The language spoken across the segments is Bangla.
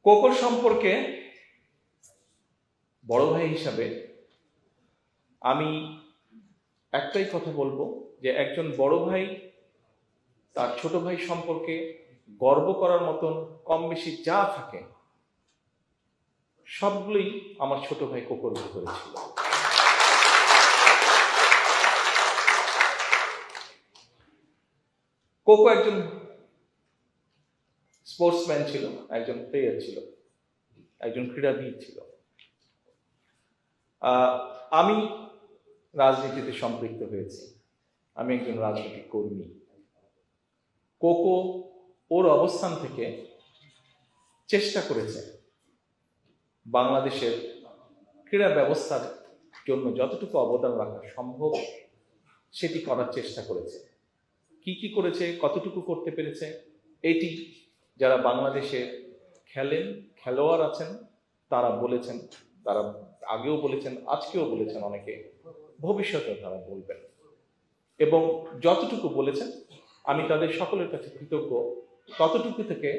কোকোর সম্পর্কে বড় ভাই হিসাবে আমি একটাই কথা বলবো যে একজন বড় ভাই তার ছোট ভাই সম্পর্কে গর্ব করার মতন কম বেশি যা থাকে সবগুলোই আমার ছোট ভাই কোকোর ভিতরে ছিল। কোকো একজন স্পোর্টসম্যান ছিল, একজন প্লেয়ার ছিল, একজন ক্রীড়াবিদ ছিল। আমি রাজনীতিতে সম্পৃক্ত হয়েছি, আমি একজন রাজনৈতিক কর্মী। কোকো ওর অবস্থান থেকে চেষ্টা করেছে বাংলাদেশের ক্রীড়া ব্যবস্থার জন্য যতটুকু অবদান রাখা সম্ভব সেটি করার চেষ্টা করেছে। কি কি করেছে, কতটুকু করতে পেরেছে, এটি যারা বাংলাদেশে খেলেন, খেলোয়াড় আছেন, তারা বলেছেন, তারা আগেও বলেছেন, আজকেও বলেছেন, অনেকে ভবিষ্যতেও তারা বলবেন। এবং যতটুকু বলেছেন আমি তাদের সকলের কাছে কৃতজ্ঞ। ততটুকু থেকে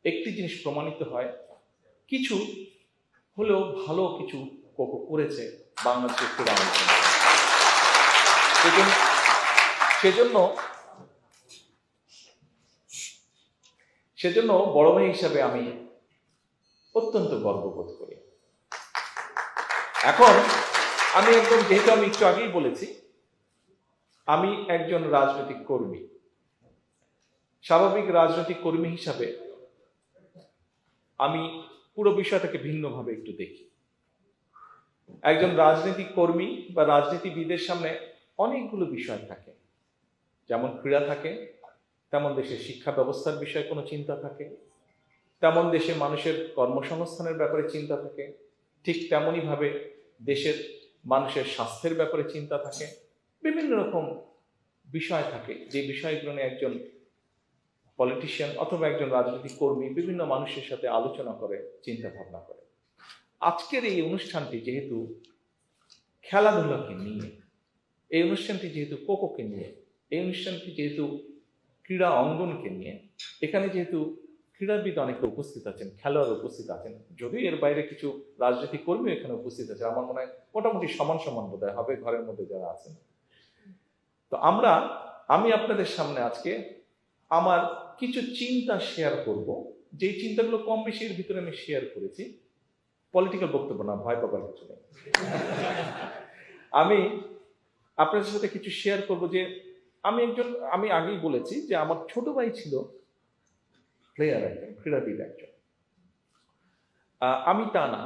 একটি জিনিস প্রমাণিত হয়, কিছু হলেও ভালো কিছু কোকো করেছে বাংলাদেশের ক্রীড়া অঙ্গনে। সেজন্য বড় ভাই হিসাবে আমি অত্যন্ত গর্ববোধ করি। এখন যেহেতু আমি একটু আগেই বলেছি আমি একজন রাজনৈতিক কর্মী, স্বাভাবিক রাজনৈতিক কর্মী হিসাবে আমি পুরো বিষয়টাকে ভিন্নভাবে একটু দেখি। একজন রাজনৈতিক কর্মী বা রাজনীতিবিদের সামনে অনেকগুলো বিষয় থাকে, যেমন ক্রীড়া থাকে, তেমন দেশের শিক্ষা ব্যবস্থার বিষয়ে কোনো চিন্তা থাকে, তেমন দেশে মানুষের কর্মসংস্থানের ব্যাপারে চিন্তা থাকে, ঠিক তেমনই ভাবে দেশের মানুষের স্বাস্থ্যের ব্যাপারে চিন্তা থাকে। বিভিন্ন রকম বিষয় থাকে যে বিষয়গুলো নিয়ে একজন পলিটিশিয়ান অথবা একজন রাজনৈতিক কর্মী বিভিন্ন মানুষের সাথে আলোচনা করে, চিন্তা ভাবনা করে। আজকের এই অনুষ্ঠানটি যেহেতু খেলাধুলাকে নিয়ে, এই অনুষ্ঠানটি যেহেতু কোকোকে নিয়ে, এই অনুষ্ঠানটি যেহেতু ক্রীড়া অঙ্গনকে নিয়ে, এখানে যেহেতু ক্রীড়াবিদ অনেকে উপস্থিত আছেন, খেলোয়াড় উপস্থিত আছেন, যদিও এর বাইরে কিছু রাজনৈতিক কর্মী এখানে উপস্থিত আছে, আমার মনে হয় মোটামুটি সমান সমান বোধহয় হবে ঘরের মধ্যে যারা আছেন। তো আমি আপনাদের সামনে আজকে আমার কিছু চিন্তা শেয়ার করব, যে চিন্তাগুলো কম বেশি এর ভিতরে আমি শেয়ার করেছি। পলিটিক্যাল বক্তব্য না, ভয় পাবার কিছু নেই। আমি আপনাদের সাথে কিছু শেয়ার করব যে আমি আগেই বলেছি যে আমার ছোট ভাই ছিল প্লেয়ার, একজন ক্রীড়াবিদ একজন। আমি তা না,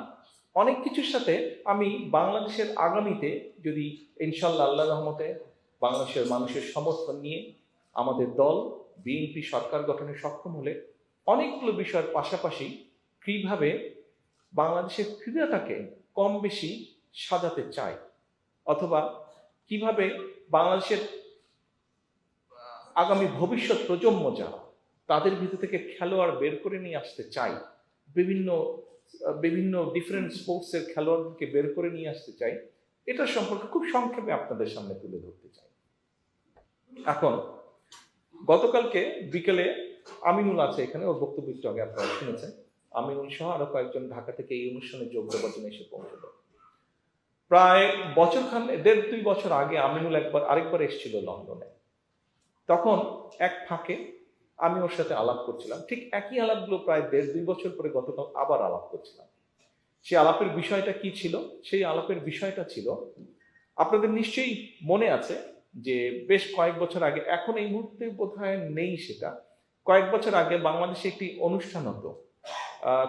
অনেক কিছুর সাথে আমি বাংলাদেশের আগামীতে যদি ইনশাল্লাহ আল্লাহ রহমতে বাংলাদেশের মানুষের সমর্থন নিয়ে আমাদের দল বিএনপি সরকার গঠনে সক্ষম হলে অনেকগুলো বিষয়ের পাশাপাশি কিভাবে বাংলাদেশের ক্রীড়াটাকে কম বেশি সাজাতে চাই, অথবা কিভাবে বাংলাদেশের আগামী ভবিষ্যৎ প্রজন্ম যারা, তাদের ভিতর থেকে খেলোয়াড় বের করে নিয়ে আসতে চাই, বিভিন্ন ডিফারেন্ট স্পোর্টসের খেলোয়াড়কে বের করে নিয়ে আসতে চাই, এটা সম্পর্কে খুব সংক্ষেপে আপনাদের সামনে তুলে ধরতে চাই। এখন গতকালকে বিকেলে আমিনুল আছে এখানে, ওর বক্তব্য একটু আগে আপনারা শুনেছেন। আমিনুল সহ আরো কয়েকজন ঢাকা থেকে এই অনুষ্ঠানে যোগ দেওয়ার জন্য এসে পৌঁছল। প্রায় দেড় দুই বছর আগে আমিনুল আরেকবার এসেছিল লন্ডনে। তখন এক ফাঁকে আমি ওর সাথে আলাপ করছিলাম, ঠিক একই আলাপগুলো প্রায় দেড় দুই বছর পরে গতকাল আবার আলাপ করছিলাম। সেই আলাপের বিষয়টা কি ছিল? সেই আলাপের বিষয়টা ছিল, আপনাদের নিশ্চয়ই মনে আছে যে বেশ কয়েক বছর আগে, এখন এই মুহূর্তে বোধহয় নেই সেটা, কয়েক বছর আগে বাংলাদেশে একটি অনুষ্ঠান হতো,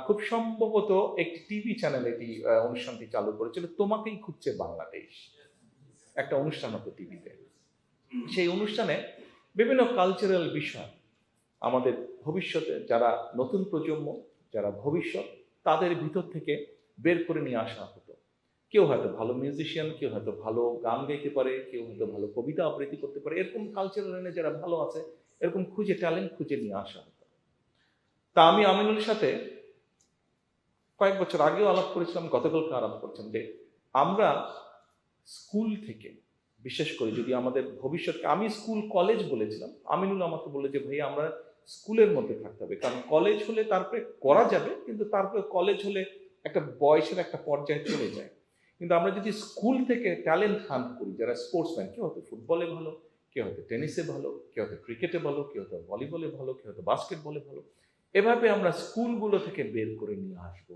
খুব সম্ভবত একটি টিভি চ্যানেল এটি অনুষ্ঠানটি চালু করেছিল, তোমাকেই খুঁজছে বাংলাদেশ, একটা অনুষ্ঠান হতো টিভিতে। সেই অনুষ্ঠানে বিভিন্ন কালচারাল বিষয় আমাদের ভবিষ্যতে যারা নতুন প্রজন্ম, যারা ভবিষ্যৎ, তাদের ভিতর থেকে বের করে নিয়ে আসা হতো। কেউ হয়তো ভালো মিউজিশিয়ান, কেউ হয়তো ভালো গান গাইতে পারে, কেউ হয়তো ভালো কবিতা আবৃত্তি করতে পারে, এরকম কালচারাল লাইনে যারা ভালো আছে এরকম ট্যালেন্ট খুঁজে নিয়ে আসা হতো। তা আমি আমিনুলের সাথে কয়েক বছর আগেও আলাপ করেছিলাম, গতকালকে আলাপ করছিলাম যে আমরা স্কুল থেকে, বিশেষ করে যদি আমাদের ভবিষ্যৎকে, আমি স্কুল কলেজ বলেছিলাম, আমিনুল আমাকে বলে যে ভাই আমরা স্কুলের মধ্যে থাকতে হবে, কারণ কলেজ হলে তারপরে করা যাবে, কিন্তু তারপরে কলেজ হলে একটা বয়সের একটা পর্যায়ে চলে যায়। কিন্তু আমরা যদি স্কুল থেকে ট্যালেন্ট হান্ট করি, যারা স্পোর্টসম্যান, কেউ হয়তো ফুটবলে ভালো, কেউ হয়তো টেনিসে ভালো, কেউ হয়তো ক্রিকেটে ভালো, কেউ হয়তো ভলিবলে ভালো, কেউ হয়তো বাস্কেটবলে ভালো, এভাবে আমরা স্কুলগুলো থেকে বের করে নিয়ে আসবো।